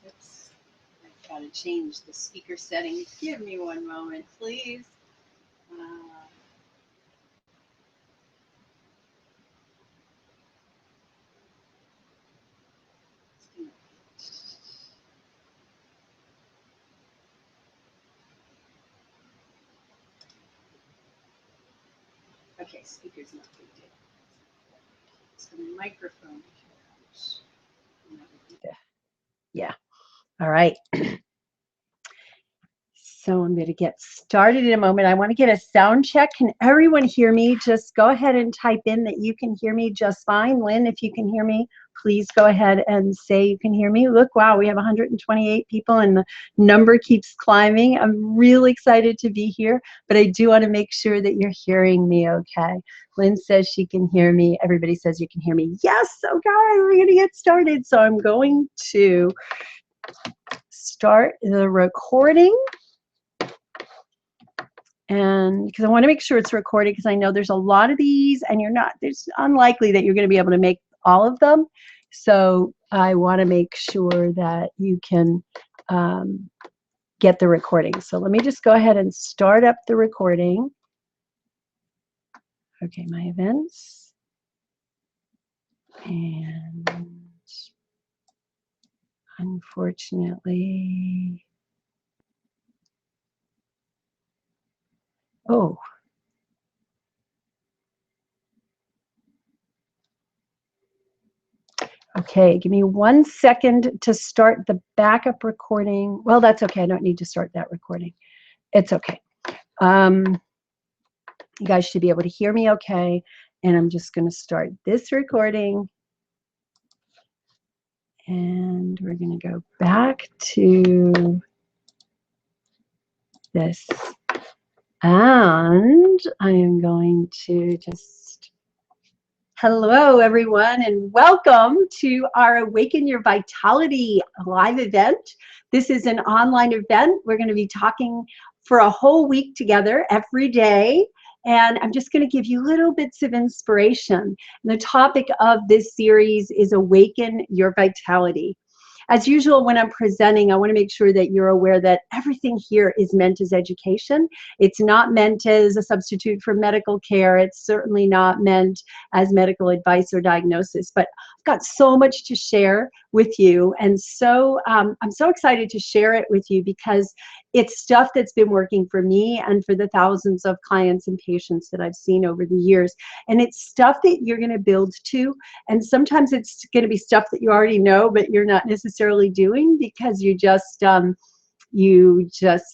Oops. I've got to change the speaker settings. Give me one moment, please. Okay, speaker's not big deal. It's the microphone. Yeah. All right. So I'm going to get started in a moment. I want to get a sound check. Can everyone hear me? Just go ahead and type in that you can hear me just fine. Lynn, if you can hear me, please go ahead and say you can hear me. Look, wow, we have 128 people and the number keeps climbing. I'm really excited to be here, but I do want to make sure that you're hearing me okay. Lynn says she can hear me. Everybody says you can hear me. Yes, okay, we're going to get started. So I'm going to start the recording. And because I want to make sure it's recorded, because I know there's a lot of these and it's unlikely that you're going to be able to make all of them. So I want to make sure that you can get the recording. So let me just go ahead and start up the recording. Okay, my events. And unfortunately, oh. Okay, give me 1 second to start the backup recording. Well, that's okay. I don't need to start that recording. It's okay. You guys should be able to hear me okay. And I'm just going to start this recording. And we're going to go back to this. And I am going to just, hello everyone, and welcome to our Awaken Your Vitality live event. This is an online event. We're going to be talking for a whole week together every day. And I'm just going to give you little bits of inspiration. And the topic of this series is Awaken Your Vitality. As usual, when I'm presenting, I want to make sure that you're aware that everything here is meant as education. It's not meant as a substitute for medical care. It's certainly not meant as medical advice or diagnosis. But I've got so much to share with you. And so I'm so excited to share it with you because it's stuff that's been working for me and for the thousands of clients and patients that I've seen over the years. And it's stuff that you're going to build to. And sometimes it's going to be stuff that you already know, but you're not necessarily doing because you just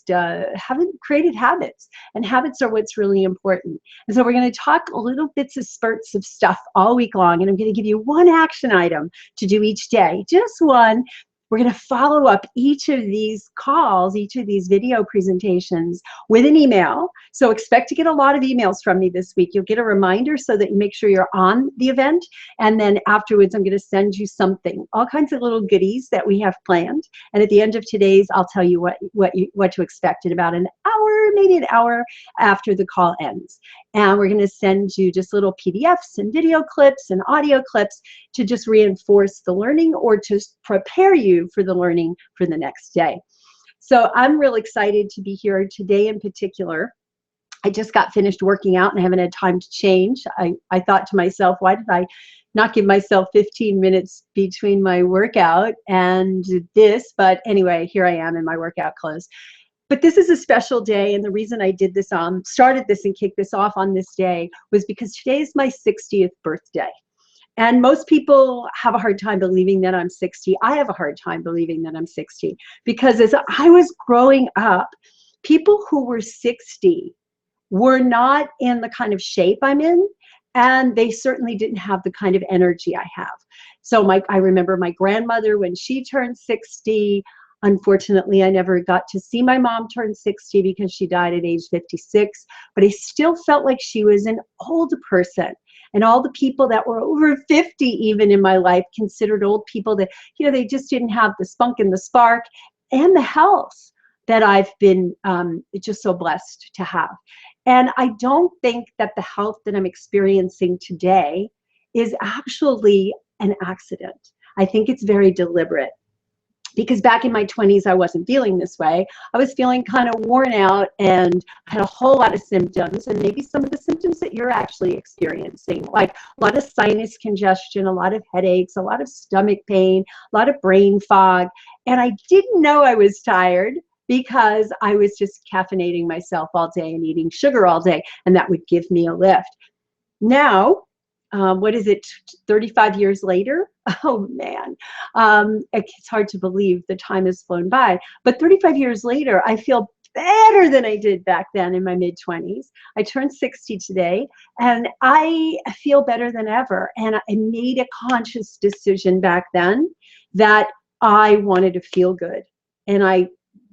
haven't created habits. And habits are what's really important. And so we're going to talk little bits of spurts of stuff all week long. And I'm going to give you one action item to do each day, just one. We're going to follow up each of these calls, each of these video presentations with an email. So expect to get a lot of emails from me this week. You'll get a reminder so that you make sure you're on the event. And then afterwards, I'm going to send you something, all kinds of little goodies that we have planned. And at the end of today's, I'll tell you what to expect in about an hour, maybe an hour after the call ends. And we're going to send you just little PDFs and video clips and audio clips to just reinforce the learning or to prepare you for the learning for the next day. So I'm real excited to be here today in particular. I just got finished working out and I haven't had time to change. I thought to myself, why did I not give myself 15 minutes between my workout and this? But anyway, here I am in my workout clothes. But this is a special day, and the reason I did this started this and kicked this off on this day was because today is my 60th birthday. And most people have a hard time believing that I'm 60. I have a hard time believing that I'm 60 because as I was growing up, people who were 60 were not in the kind of shape I'm in, and they certainly didn't have the kind of energy I have. So I remember my grandmother when she turned 60. Unfortunately, I never got to see my mom turn 60 because she died at age 56, but I still felt like she was an old person. And all the people that were over 50 even in my life considered old people that, they just didn't have the spunk and the spark and the health that I've been just so blessed to have. And I don't think that the health that I'm experiencing today is actually an accident. I think it's very deliberate. because back in my 20s, I wasn't feeling this way. I was feeling kind of worn out and had a whole lot of symptoms, and maybe some of the symptoms that you're actually experiencing, like a lot of sinus congestion, a lot of headaches, a lot of stomach pain, a lot of brain fog. And I didn't know I was tired because I was just caffeinating myself all day and eating sugar all day, and that would give me a lift. Now, what is it, 35 years later? Oh man, it's hard to believe the time has flown by. But 35 years later, I feel better than I did back then in my mid-20s. I turned 60 today, and I feel better than ever. And I made a conscious decision back then that I wanted to feel good. And I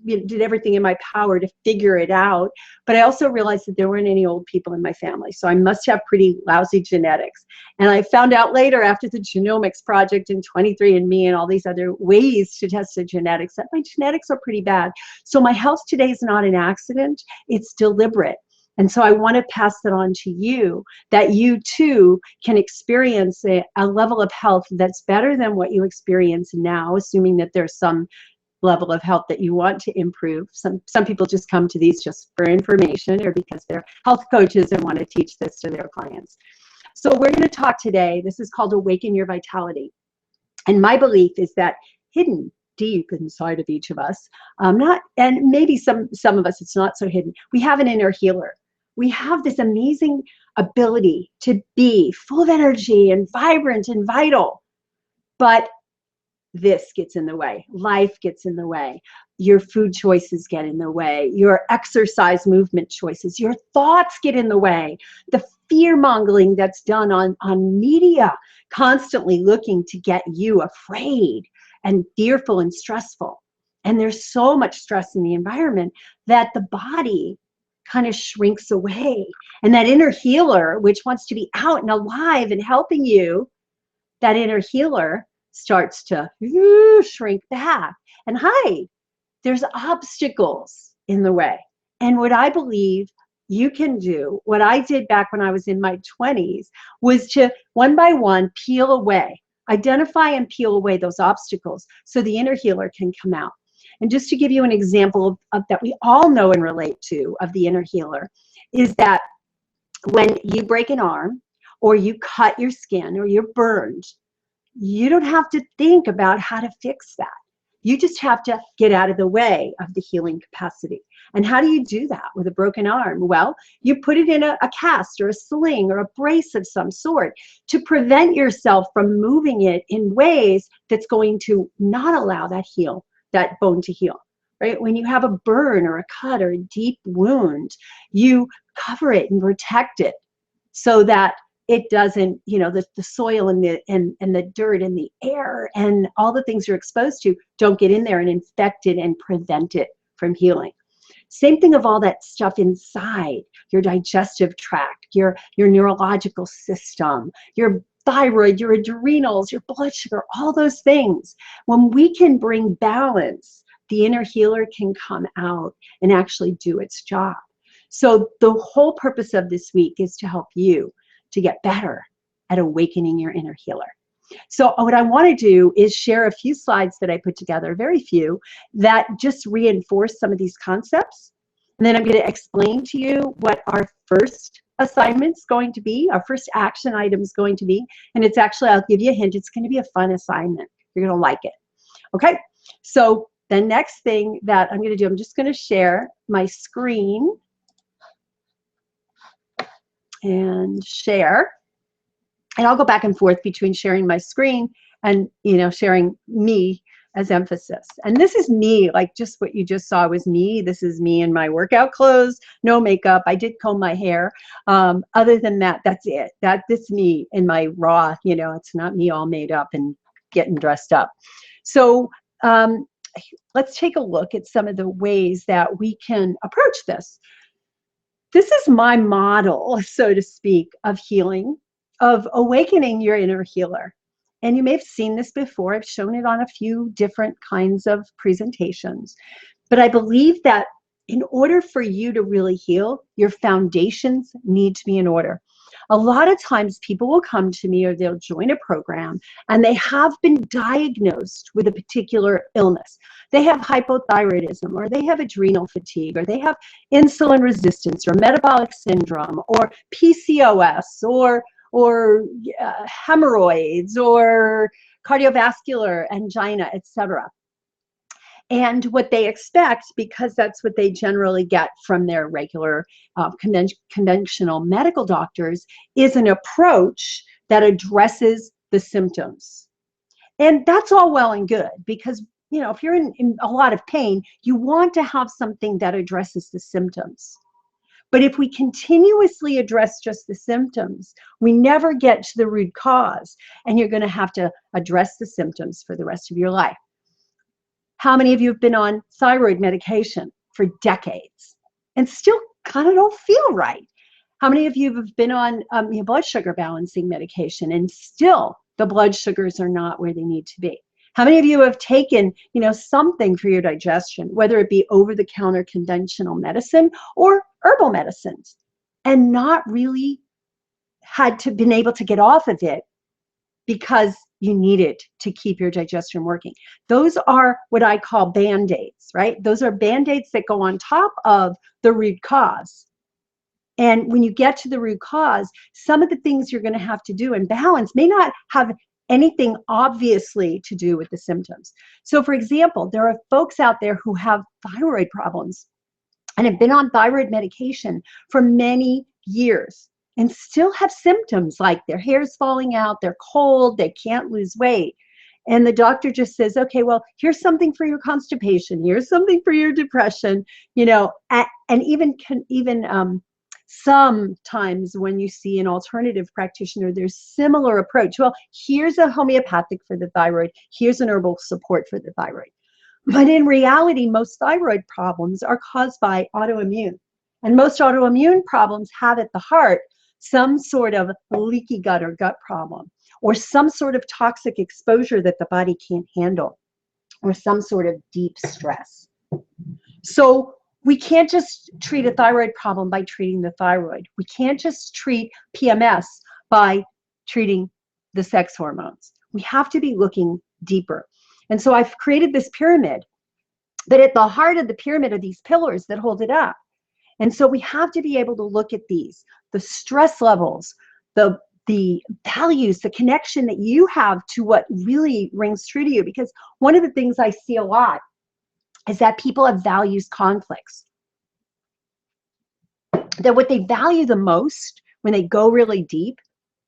did everything in my power to figure it out. But I also realized that there weren't any old people in my family. So I must have pretty lousy genetics. And I found out later, after the genomics project and 23andMe and all these other ways to test the genetics, that my genetics are pretty bad. So my health today is not an accident, it's deliberate. And so I want to pass that on to you, that you too can experience a level of health that's better than what you experience now, assuming that there's some level of health that you want to improve. Some people just come to these just for information or because they're health coaches and want to teach this to their clients. So we're going to talk today. This is called Awaken Your Vitality. And my belief is that hidden deep inside of each of us, and maybe some of us, it's not so hidden, we have an inner healer. We have this amazing ability to be full of energy and vibrant and vital. But this gets in the way. Life gets in the way. Your food choices get in the way. Your exercise movement choices. Your thoughts get in the way. The fear-mongering that's done on media, constantly looking to get you afraid and fearful and stressful. And there's so much stress in the environment that the body kind of shrinks away. And that inner healer, which wants to be out and alive and helping you, that inner healer starts to shrink back and hide. There's obstacles in the way. And what I believe you can do, what I did back when I was in my 20s, was to one by one peel away, identify and peel away those obstacles so the inner healer can come out. And just to give you an example of that we all know and relate to of the inner healer, is that when you break an arm or you cut your skin or you're burned, you don't have to think about how to fix that. You just have to get out of the way of the healing capacity. And how do you do that with a broken arm? Well, you put it in a cast or a sling or a brace of some sort to prevent yourself from moving it in ways that's going to not allow that bone to heal. Right? When you have a burn or a cut or a deep wound, you cover it and protect it so that it doesn't, the soil and the dirt and the air and all the things you're exposed to don't get in there and infect it and prevent it from healing. Same thing of all that stuff inside your digestive tract, your neurological system, your thyroid, your adrenals, your blood sugar, all those things. When we can bring balance, the inner healer can come out and actually do its job. So the whole purpose of this week is to help you to get better at awakening your inner healer. So what I want to do is share a few slides that I put together, very few, that just reinforce some of these concepts. And then I'm going to explain to you what our first assignment's going to be, our first action item is going to be. And it's actually, I'll give you a hint, it's going to be a fun assignment. You're going to like it. Okay, so the next thing that I'm going to do, I'm just going to share my screen and share. And I'll go back and forth between sharing my screen and, sharing me as emphasis. And this is me, like just what you just saw was me. This is me in my workout clothes, no makeup. I did comb my hair. Other than that, that's it. That's me in my raw, it's not me all made up and getting dressed up. So let's take a look at some of the ways that we can approach this. This is my model, so to speak, of healing, of awakening your inner healer. And you may have seen this before. I've shown it on a few different kinds of presentations. But I believe that in order for you to really heal, your foundations need to be in order. A lot of times people will come to me or they'll join a program and they have been diagnosed with a particular illness. They have hypothyroidism, or they have adrenal fatigue, or they have insulin resistance, or metabolic syndrome, or PCOS, or hemorrhoids, or cardiovascular angina, etc. And what they expect, because that's what they generally get from their regular conventional medical doctors, is an approach that addresses the symptoms. And that's all well and good, because if you're in a lot of pain, you want to have something that addresses the symptoms. But if we continuously address just the symptoms, we never get to the root cause, and you're going to have to address the symptoms for the rest of your life. How many of you have been on thyroid medication for decades and still kind of don't feel right? How many of you have been on blood sugar balancing medication and still the blood sugars are not where they need to be? How many of you have taken, something for your digestion, whether it be over-the-counter conventional medicine or herbal medicines, and not really been able to get off of it because you need it to keep your digestion working? Those are what I call Band-Aids, right? Those are Band-Aids that go on top of the root cause. And when you get to the root cause, some of the things you're going to have to do and balance may not have anything obviously to do with the symptoms. So for example, there are folks out there who have thyroid problems and have been on thyroid medication for many years and still have symptoms like their hair's falling out, they're cold, they can't lose weight. And the doctor just says, okay, well, here's something for your constipation, here's something for your depression, and even sometimes when you see an alternative practitioner, there's similar approach. Well, here's a homeopathic for the thyroid, here's an herbal support for the thyroid. But in reality, most thyroid problems are caused by autoimmune. And most autoimmune problems have at the heart some sort of leaky gut or gut problem, or some sort of toxic exposure that the body can't handle, or some sort of deep stress. So we can't just treat a thyroid problem by treating the thyroid. We can't just treat PMS by treating the sex hormones. We have to be looking deeper. And so I've created this pyramid, but at the heart of the pyramid are these pillars that hold it up. And so we have to be able to look at these, the stress levels, the values, the connection that you have to what really rings true to you. Because one of the things I see a lot is that people have values conflicts. That what they value the most when they go really deep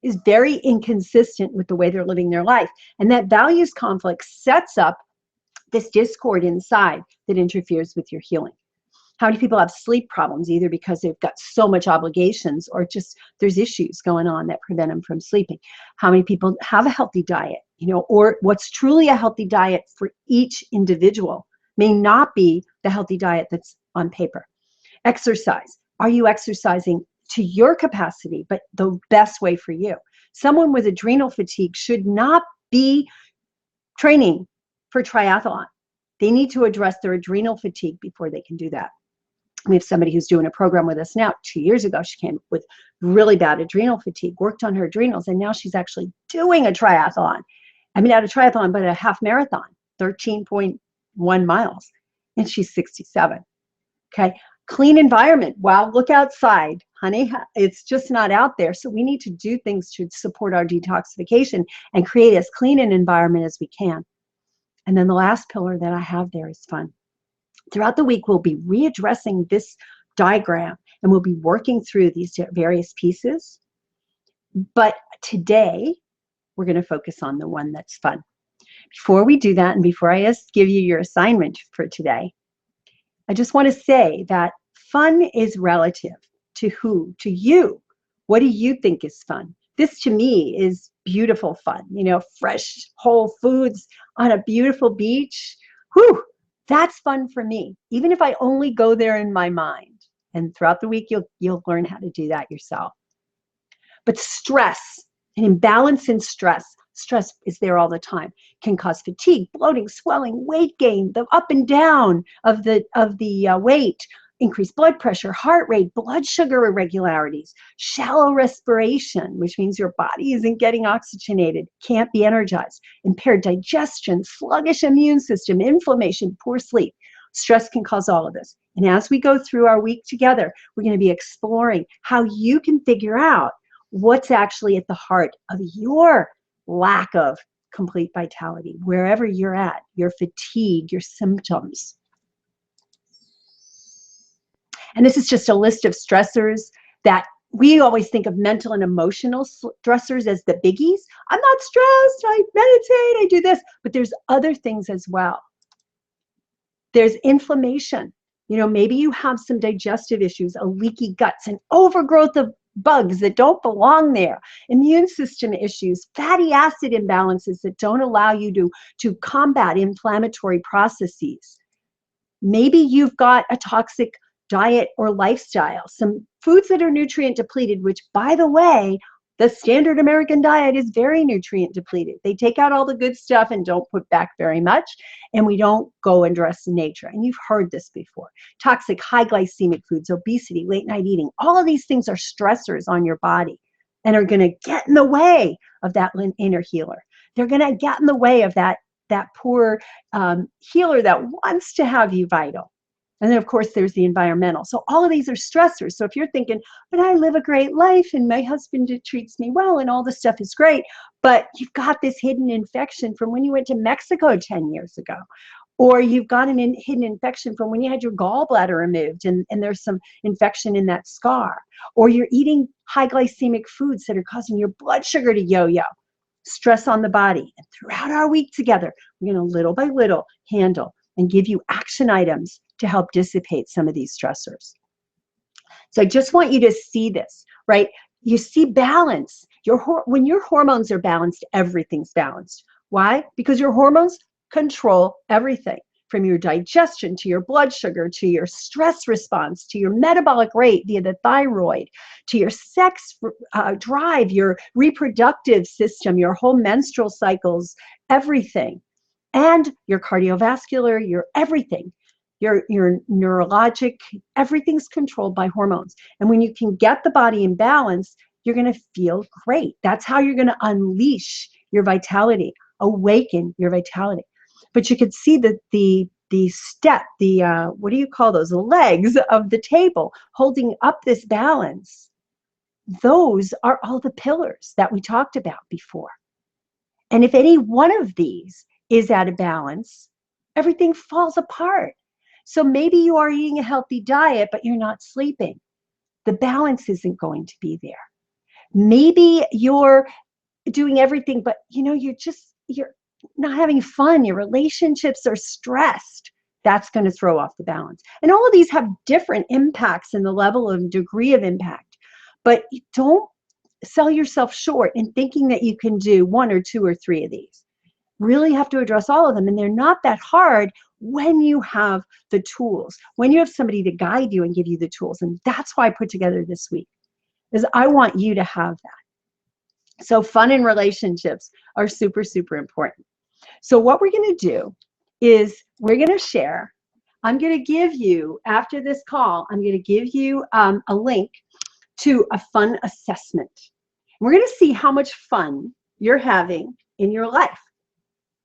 is very inconsistent with the way they're living their life. And that values conflict sets up this discord inside that interferes with your healing. How many people have sleep problems, either because they've got so much obligations or just there's issues going on that prevent them from sleeping? How many people have a healthy diet, or what's truly a healthy diet for each individual may not be the healthy diet that's on paper. Exercise. Are you exercising to your capacity, but the best way for you? Someone with adrenal fatigue should not be training for triathlon. They need to address their adrenal fatigue before they can do that. We have somebody who's doing a program with us now. 2 years ago, she came with really bad adrenal fatigue, worked on her adrenals, and now she's actually doing a triathlon. I mean, not a triathlon, but a half marathon, 13.1 miles, and she's 67. Okay, clean environment. Wow, look outside, honey. It's just not out there. So we need to do things to support our detoxification and create as clean an environment as we can. And then the last pillar that I have there is fun. Throughout the week, we'll be readdressing this diagram and we'll be working through these various pieces. But today, we're going to focus on the one that's fun. Before we do that, and before I give you your assignment for today, I just want to say that fun is relative to who? To you. What do you think is fun? This to me is beautiful fun. Fresh, whole foods on a beautiful beach. Whew, that's fun for me, even if I only go there in my mind. And throughout the week, you'll learn how to do that yourself. But stress, an imbalance in stress is there all the time, can cause fatigue, bloating, swelling, weight gain, the up and down of the weight, increased blood pressure, heart rate, blood sugar irregularities, shallow respiration, which means your body isn't getting oxygenated, can't be energized, impaired digestion, sluggish immune system, inflammation, poor sleep. Stress can cause all of this. And as we go through our week together, we're going to be exploring how you can figure out what's actually at the heart of your lack of complete vitality, wherever you're at, your fatigue, your symptoms. And this is just a list of stressors that we always think of mental and emotional stressors as the biggies. I'm not stressed, I meditate, I do this, but there's other things as well. There's inflammation. You know, maybe you have some digestive issues, a leaky guts, an overgrowth of bugs that don't belong there, immune system issues, fatty acid imbalances that don't allow you to combat inflammatory processes. Maybe you've got a toxic diet or lifestyle, some foods that are nutrient depleted, which, by the way, the standard American diet is very nutrient depleted. They take out all the good stuff and don't put back very much, and we don't go and dress nature. And you've heard this before. Toxic, high glycemic foods, obesity, late night eating, all of these things are stressors on your body and are going to get in the way of that inner healer. They're going to get in the way of that poor healer that wants to have you vital. And then, of course, there's the environmental. So all of these are stressors. So if you're thinking, but I live a great life and my husband treats me well and all this stuff is great, but you've got this hidden infection from when you went to Mexico 10 years ago, or you've got an hidden infection from when you had your gallbladder removed and there's some infection in that scar, or you're eating high glycemic foods that are causing your blood sugar to yo-yo. Stress on the body. And throughout our week together, we're going to little by little handle and give you action items to help dissipate some of these stressors. So I just want you to see this, right? You see balance. When your hormones are balanced, everything's balanced. Why? Because your hormones control everything, from your digestion to your blood sugar, to your stress response, to your metabolic rate via the thyroid, to your sex drive, your reproductive system, your whole menstrual cycles, everything. And your cardiovascular, your everything, your neurologic, everything's controlled by hormones. And when you can get the body in balance, you're going to feel great. That's how you're going to unleash your vitality, awaken your vitality. But you could see that the what do you call those? The legs of the table holding up this balance. Those are all the pillars that we talked about before. And if any one of these is out of balance, everything falls apart. So maybe you are eating a healthy diet, but you're not sleeping. The balance isn't going to be there. Maybe you're doing everything, but you're not having fun. Your relationships are stressed. That's going to throw off the balance. And all of these have different impacts in the level of degree of impact. But don't sell yourself short in thinking that you can do one or two or three of these. Really have to address all of them, and they're not that hard when you have the tools, when you have somebody to guide you and give you the tools. And that's why I put together this week, is I want you to have that. So fun and relationships are super, super important. So what we're going to do is we're going to share. I'm going to give you, after this call, I'm going to give you a link to a fun assessment. We're going to see how much fun you're having in your life.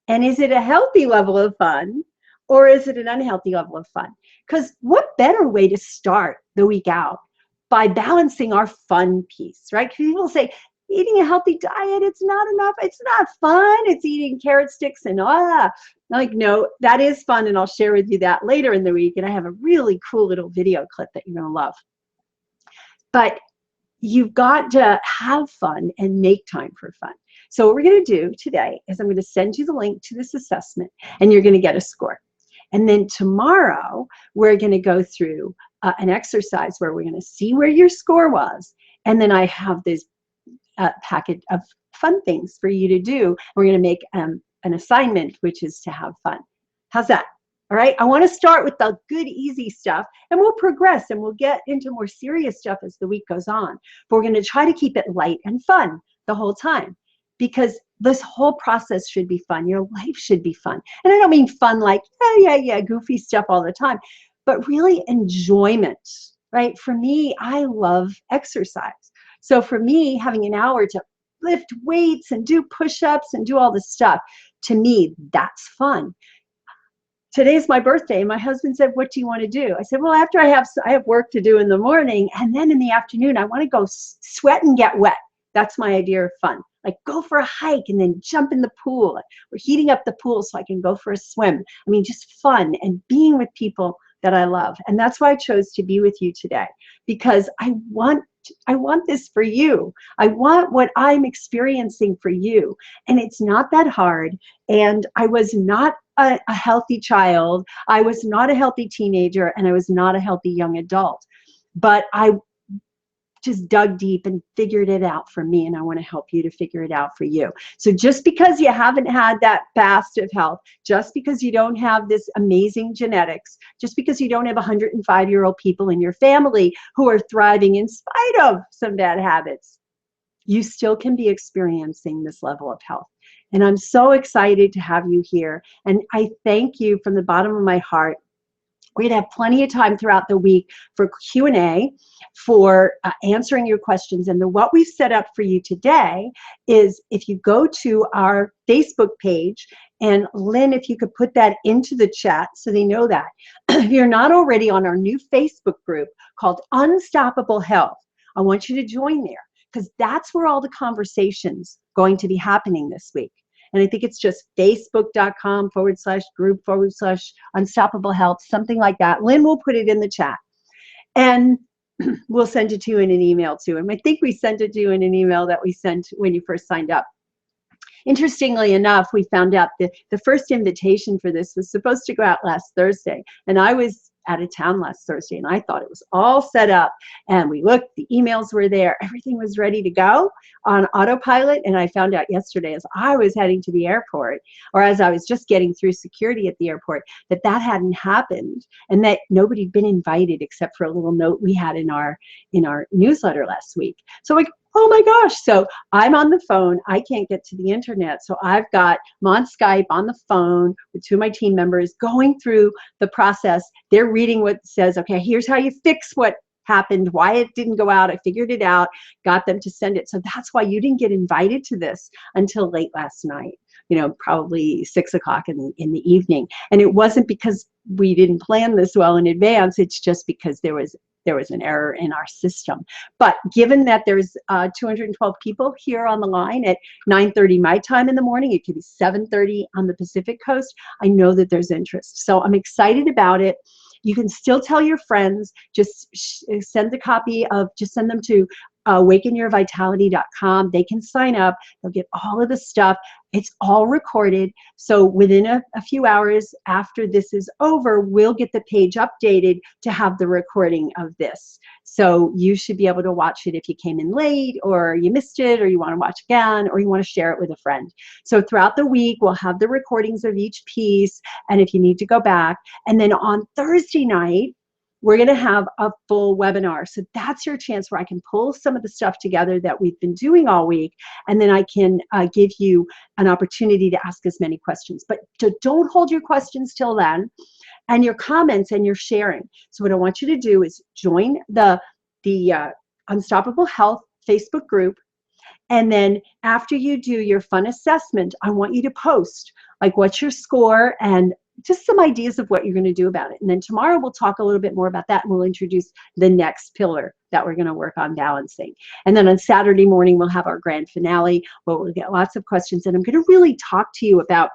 And is it a healthy level of fun, or is it an unhealthy level of fun? Because what better way to start the week out by balancing our fun piece, right? Because people say, eating a healthy diet, it's not enough. It's not fun. It's eating carrot sticks and like, no, that is fun. And I'll share with you that later in the week. And I have a really cool little video clip that you're going to love. But you've got to have fun and make time for fun. So what we're going to do today is I'm going to send you the link to this assessment, and you're going to get a score. And then tomorrow, we're going to go through an exercise where we're going to see where your score was. And then I have this packet of fun things for you to do. We're going to make an assignment, which is to have fun. How's that? All right. I want to start with the good, easy stuff, and we'll progress and we'll get into more serious stuff as the week goes on. But we're going to try to keep it light and fun the whole time, because this whole process should be fun. Your life should be fun. And I don't mean fun like, yeah, goofy stuff all the time. but really enjoyment, right? For me, I love exercise. So for me, having an hour to lift weights and do push-ups and do all this stuff, to me, that's fun. Today's my birthday. And my husband said, what do you want to do? I said, well, after I have work to do in the morning, and then in the afternoon, I want to go sweat and get wet. That's my idea of fun. Like go for a hike and then jump in the pool. We're heating up the pool so I can go for a swim. I mean, just fun and being with people that I love. And that's why I chose to be with you today, because I want this for you. I want what I'm experiencing for you. And it's not that hard. And I was not a healthy child. I was not a healthy teenager, and I was not a healthy young adult. But I just dug deep and figured it out for me, and I want to help you to figure it out for you. So just because you haven't had that fast of health, just because you don't have this amazing genetics, just because you don't have 105-year-old people in your family who are thriving in spite of some bad habits, you still can be experiencing this level of health. And I'm so excited to have you here. And I thank you from the bottom of my heart. We're going to have plenty of time throughout the week for Q&A, for answering your questions. And what we've set up for you today is if you go to our Facebook page, and Lynn, if you could put that into the chat so they know that. If you're not already on our new Facebook group called Unstoppable Health, I want you to join there, because that's where all the conversations going to be happening this week. And I think it's just facebook.com/group/unstoppable health, something like that. Lynn will put it in the chat. And we'll send it to you in an email too. And I think we sent it to you in an email that we sent when you first signed up. Interestingly enough, we found out that the first invitation for this was supposed to go out last Thursday. And I was out of town last Thursday, and I thought it was all set up. And we looked, the emails were there, everything was ready to go on autopilot. And I found out yesterday, as I was heading to the airport, or as I was just getting through security at the airport, that hadn't happened, and that nobody'd been invited except for a little note we had in our newsletter last week. So like, oh my gosh. So I'm on the phone. I can't get to the internet. So I'm on Skype on the phone with two of my team members going through the process. They're reading what says, okay, here's how you fix what happened, why it didn't go out. I figured it out, got them to send it. So that's why you didn't get invited to this until late last night, probably 6 o'clock in the evening. And it wasn't because we didn't plan this well in advance. It's just because there was an error in our system. But given that there's 212 people here on the line at 9:30 my time in the morning, it could be 7:30 on the Pacific Coast, I know that there's interest. So I'm excited about it. You can still tell your friends, just send them to awakenyourvitality.com. They can sign up. They'll get all of the stuff. It's all recorded. So within a few hours after this is over, we'll get the page updated to have the recording of this. So you should be able to watch it if you came in late, or you missed it, or you want to watch again, or you want to share it with a friend. So throughout the week, we'll have the recordings of each piece, and if you need to go back. And then on Thursday night, we're going to have a full webinar. So that's your chance where I can pull some of the stuff together that we've been doing all week, and then I can give you an opportunity to ask as many questions. But don't hold your questions till then, and your comments and your sharing. So what I want you to do is join the Unstoppable Health Facebook group. And then after you do your fun assessment, I want you to post, like, what's your score, and just some ideas of what you're going to do about it. And then tomorrow we'll talk a little bit more about that, and we'll introduce the next pillar that we're going to work on balancing. And then on Saturday morning, we'll have our grand finale where we'll get lots of questions. And I'm going to really talk to you about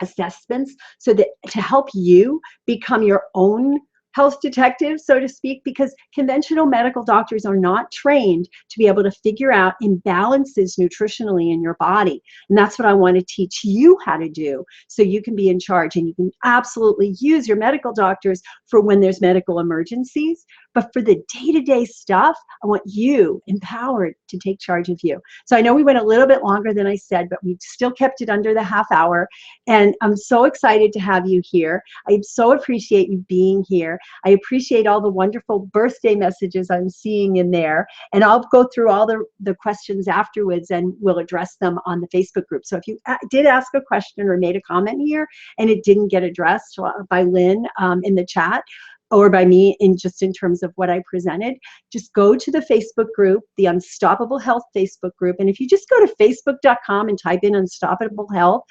assessments, so that to help you become your own health detective, so to speak, because conventional medical doctors are not trained to be able to figure out imbalances nutritionally in your body. And that's what I want to teach you how to do, so you can be in charge, and you can absolutely use your medical doctors for when there's medical emergencies. But for the day-to-day stuff, I want you empowered to take charge of you. So I know we went a little bit longer than I said, but we still kept it under the half hour. And I'm so excited to have you here. I so appreciate you being here. I appreciate all the wonderful birthday messages I'm seeing in there. And I'll go through all the questions afterwards, and we'll address them on the Facebook group. So if you did ask a question or made a comment here and it didn't get addressed by Lynn in the chat, or by me in just in terms of what I presented, just go to the Facebook group, the Unstoppable Health Facebook group. And if you just go to facebook.com and type in Unstoppable Health,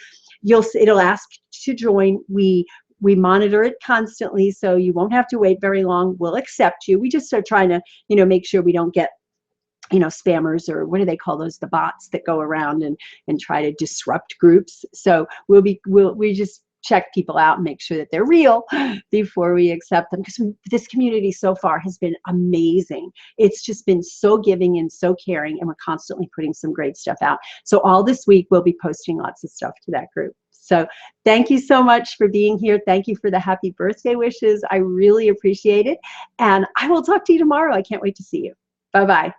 it'll ask to join. We monitor it constantly, so you won't have to wait very long. We'll accept you. We just are trying to, make sure we don't get spammers, or what do they call those, the bots that go around and try to disrupt groups. So we just check people out and make sure that they're real before we accept them, because this community so far has been amazing. It's just been so giving and so caring, and we're constantly putting some great stuff out. So all this week we'll be posting lots of stuff to that group. So thank you so much for being here. Thank you for the happy birthday wishes. I really appreciate it. And I will talk to you tomorrow. I can't wait to see you. Bye-bye.